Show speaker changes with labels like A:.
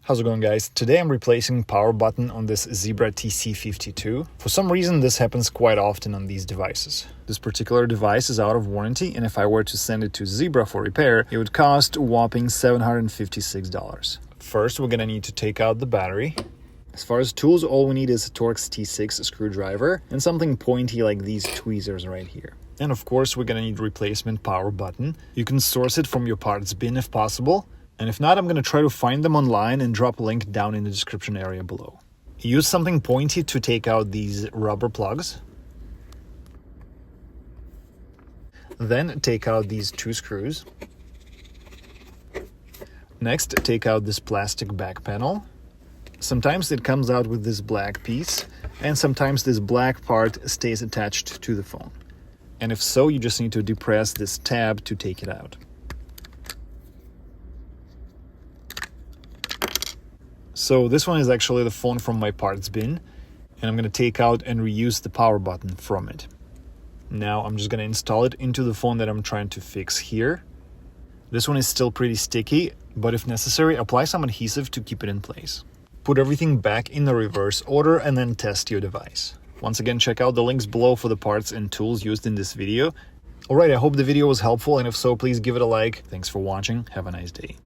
A: How's it going, guys? Today I'm replacing power button on this Zebra TC52. For some reason this happens quite often on these devices. This particular device is out of warranty, and if I were to send it to Zebra for repair, it would cost a whopping $756. First, we're gonna need to take out the battery. As far as tools, all we need is a Torx T6 screwdriver and something pointy like these tweezers right here. And of course, we're gonna need replacement power button. You can source it from your parts bin if possible. And if not, I'm going to try to find them online and drop a link down in the description area below. Use something pointy to take out these rubber plugs. Then take out these two screws. Next, take out this plastic back panel. Sometimes it comes out with this black piece, and sometimes this black part stays attached to the phone. And if so, you just need to depress this tab to take it out. So this one is actually the phone from my parts bin, and I'm going to take out and reuse the power button from it. Now I'm just going to install it into the phone that I'm trying to fix here. This one is still pretty sticky, but if necessary, apply some adhesive to keep it in place. Put everything back in the reverse order and then test your device. Once again, check out the links below for the parts and tools used in this video. Alright, I hope the video was helpful, and if so, please give it a like. Thanks for watching. Have a nice day.